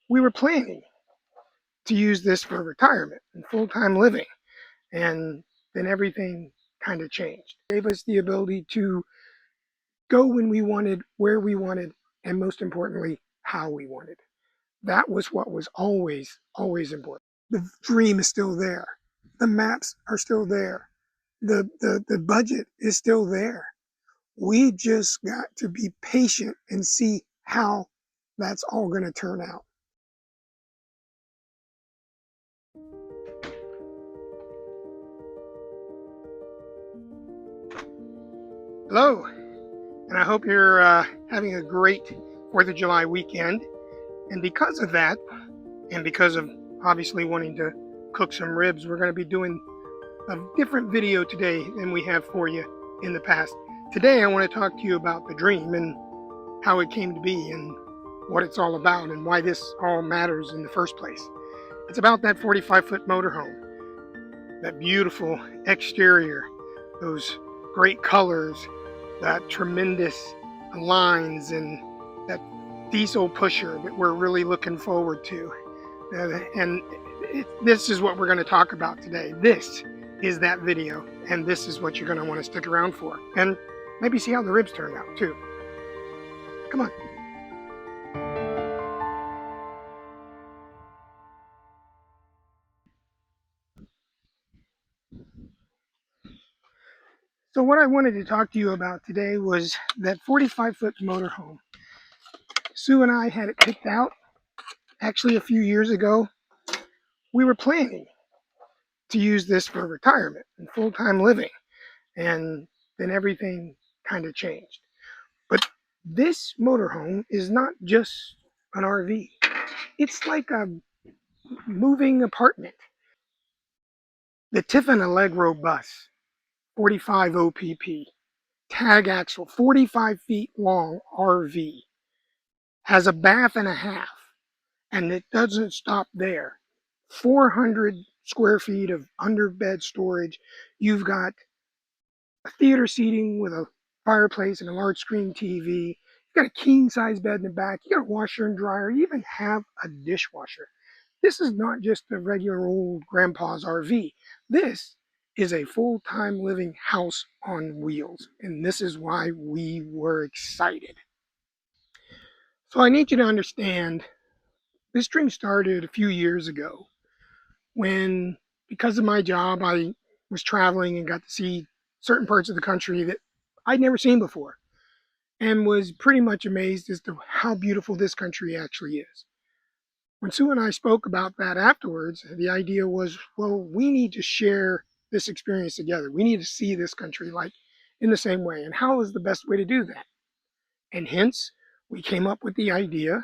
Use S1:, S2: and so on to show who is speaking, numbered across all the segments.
S1: we were planning to use this for retirement and full-time living. And then everything kind of changed. It gave us the ability to go when we wanted, where we wanted, and most importantly, how we wanted. That was what was always important. The dream is still there. The maps are still there. The budget is still there. We just got to be patient and see how that's all going to turn out. Hello, and I hope you're having a great 4th of July weekend. And because of that, and because of obviously wanting to cook some ribs, we're going to be doing a different video today than we have for you in the past. Today I want to talk to you about the dream and how it came to be and what it's all about and why this all matters in the first place. It's about that 45-foot motorhome, that beautiful exterior, those great colors, that tremendous lines, and that diesel pusher that we're really looking forward to. This is what we're going to talk about today. This is that video, and this is what you're going to want to stick around for. And maybe see how the ribs turned out, too. Come on. So what I wanted to talk to you about today was that 45-foot motorhome. Sue and I had it picked out actually a few years ago. We were planning to use this for retirement and full-time living, and then everything kind of changed. But this motorhome is not just an RV. It's like a moving apartment. The Tiffin Allegro Bus, 45 OPP, tag axle, 45 feet long RV, has a bath and a half, and it doesn't stop there. 400 square feet of underbed storage. You've got a theater seating with a fireplace and a large screen TV. You've got a king size bed in the back. You got a washer and dryer. You even have a dishwasher. This is not just a regular old grandpa's RV. This is a full-time living house on wheels. And this is why we were excited. So I need you to understand this dream started a few years ago when, because of my job, I was traveling and got to see certain parts of the country that I'd never seen before, and was pretty much amazed as to how beautiful this country actually is. When Sue and I spoke about that afterwards, the idea was, well, we need to share this experience together. We need to see this country like in the same way. And how is the best way to do that? And hence, we came up with the idea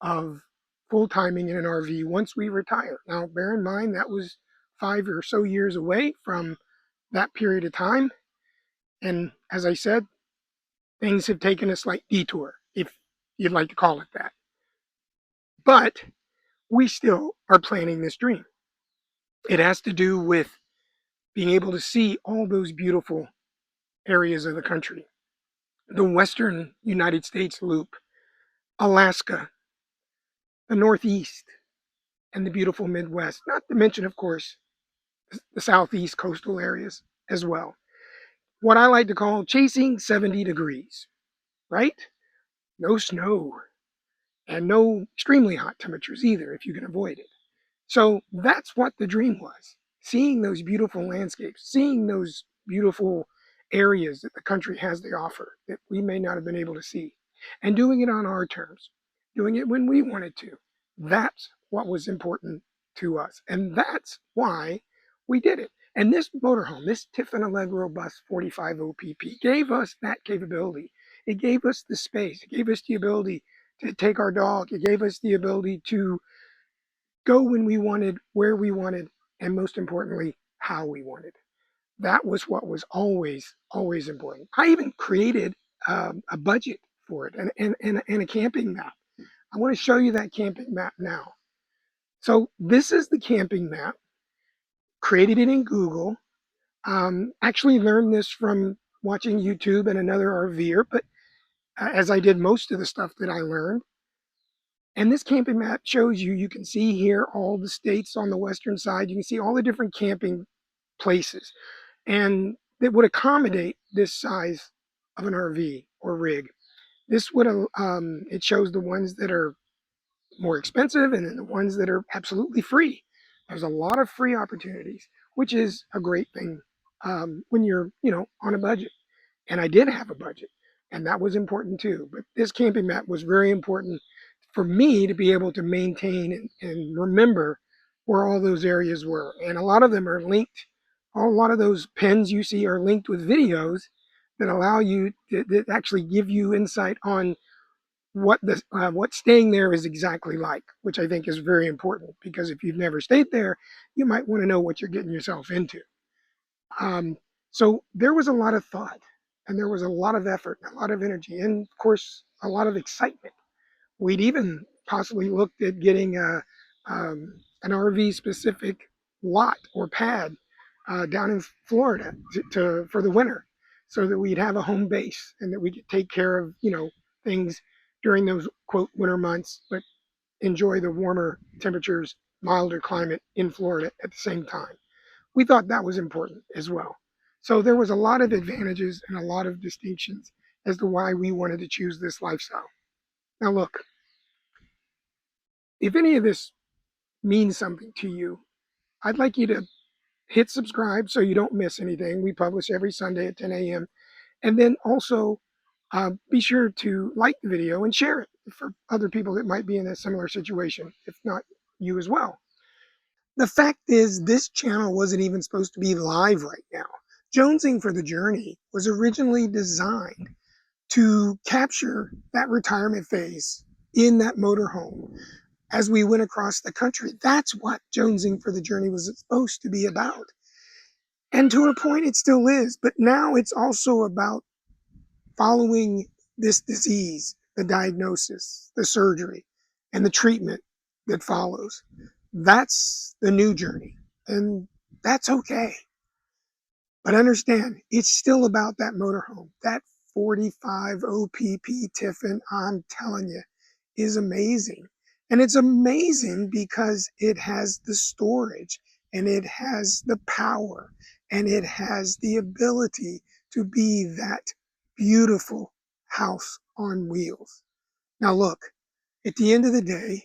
S1: of full timing in an RV once we retire. Now, bear in mind that was 5 or so years away from that period of time. And as I said, things have taken a slight detour, if you'd like to call it that. But we still are planning this dream. It has to do with being able to see all those beautiful areas of the country. The western United States loop, Alaska, the Northeast, and the beautiful Midwest, not to mention, of course, the Southeast coastal areas as well. What I like to call chasing 70 degrees, right? No snow and no extremely hot temperatures either if you can avoid it. So that's what the dream was. Seeing those beautiful landscapes, seeing those beautiful areas that the country has to offer that we may not have been able to see, and doing it on our terms, doing it when we wanted to. That's what was important to us. And that's why we did it. And this motorhome, this Tiffin Allegro Bus 45 OPP, gave us that capability. It gave us the space. It gave us the ability to take our dog. It gave us the ability to go when we wanted, where we wanted, and most importantly, how we wanted. That was what was always important. I even created a budget for it and a camping map. I want to show you that camping map now. So this is the camping map. Created it in Google. Actually learned this from watching YouTube and another RVer, but as I did most of the stuff that I learned, And this camping map shows you, you can see here all the states on the western side. You can see all the different camping places. And that would accommodate this size of an RV or rig. This would, it shows the ones that are more expensive and then the ones that are absolutely free. There's a lot of free opportunities, which is a great thing when you're, on a budget. And I did have a budget, and that was important too. But this camping map was very important for me to be able to maintain and remember where all those areas were. And a lot of them are linked. A lot of those pins you see are linked with videos that allow you that actually give you insight on what staying there is exactly like, which I think is very important because if you've never stayed there, you might want to know what you're getting yourself into. Um, so there was a lot of thought, and there was a lot of effort, and a lot of energy, and of course a lot of excitement. We'd even possibly looked at getting an RV specific lot or pad down in Florida for the winter, so that we'd have a home base and that we could take care of things during those quote winter months, but enjoy the warmer temperatures, milder climate in Florida at the same time. We thought that was important as well. So there was a lot of advantages and a lot of distinctions as to why we wanted to choose this lifestyle. Now, look, if any of this means something to you, I'd like you to hit subscribe so you don't miss anything. We publish every Sunday at 10 a.m. And then also be sure to like the video and share it for other people that might be in a similar situation, if not you as well. The fact is, this channel wasn't even supposed to be live right now. Jonesing for the Journey was originally designed to capture that retirement phase in that motorhome as we went across the country. That's what Jonesing for the Journey was supposed to be about. And to a point, it still is. But now it's also about following this disease, the diagnosis, the surgery, and the treatment that follows. That's the new journey. And that's okay. But understand, it's still about that motorhome. That 45 OPP Tiffin, I'm telling you, is amazing. And it's amazing because it has the storage and it has the power and it has the ability to be that beautiful house on wheels. Now, look, at the end of the day,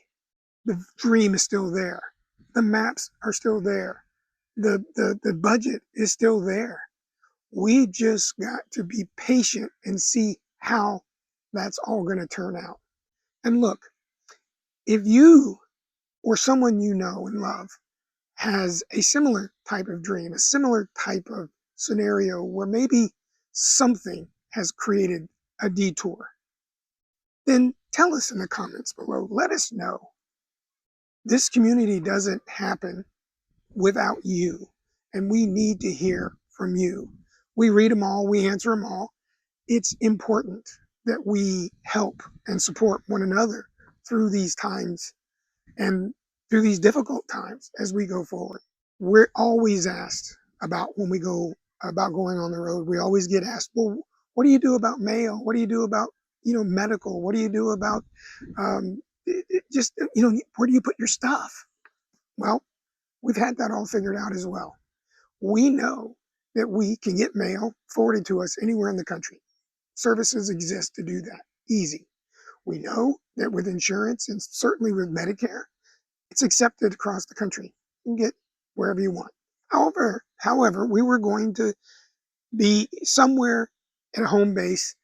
S1: the dream is still there. The maps are still there. The budget is still there. We just got to be patient and see how that's all going to turn out. And look, if you or someone you know and love has a similar type of dream, a similar type of scenario where maybe something has created a detour, then tell us in the comments below. Let us know. This community doesn't happen without you, and we need to hear from you. We read them all, we answer them all. It's important that we help and support one another through these times and through these difficult times as we go forward. We're always asked about when we go about going on the road. We always get asked, well, what do you do about mail? What do you do about medical? What do you do about just where do you put your stuff? Well, we've had that all figured out as well. We know that we can get mail forwarded to us anywhere in the country. Services exist to do that. Easy. We know that with insurance and certainly with Medicare, it's accepted across the country. You can get wherever you want. However, we were going to be somewhere at a home base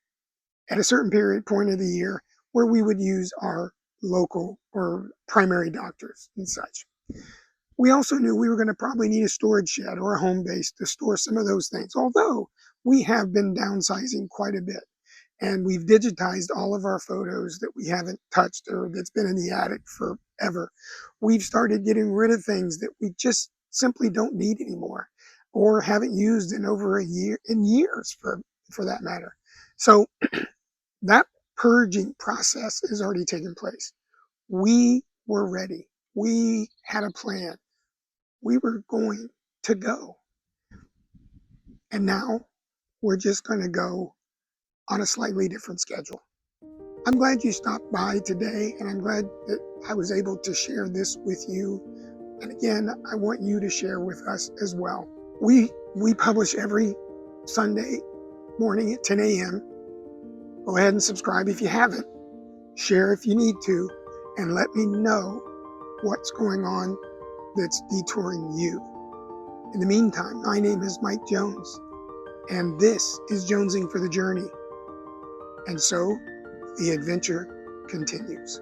S1: at a certain point of the year where we would use our local or primary doctors and such. We also knew we were going to probably need a storage shed or a home base to store some of those things, although we have been downsizing quite a bit. And we've digitized all of our photos that we haven't touched or that's been in the attic forever. We've started getting rid of things that we just simply don't need anymore or haven't used in over a year, in years for that matter. So that purging process is already taken place. We were ready. We had a plan. We were going to go. And now we're just going to go on a slightly different schedule. I'm glad you stopped by today, and I'm glad that I was able to share this with you. And again, I want you to share with us as well. We publish every Sunday morning at 10 a.m. Go ahead and subscribe if you haven't. Share if you need to, and let me know what's going on that's detouring you. In the meantime, my name is Mike Jones, and this is Jonesing for the Journey. And so, the adventure continues.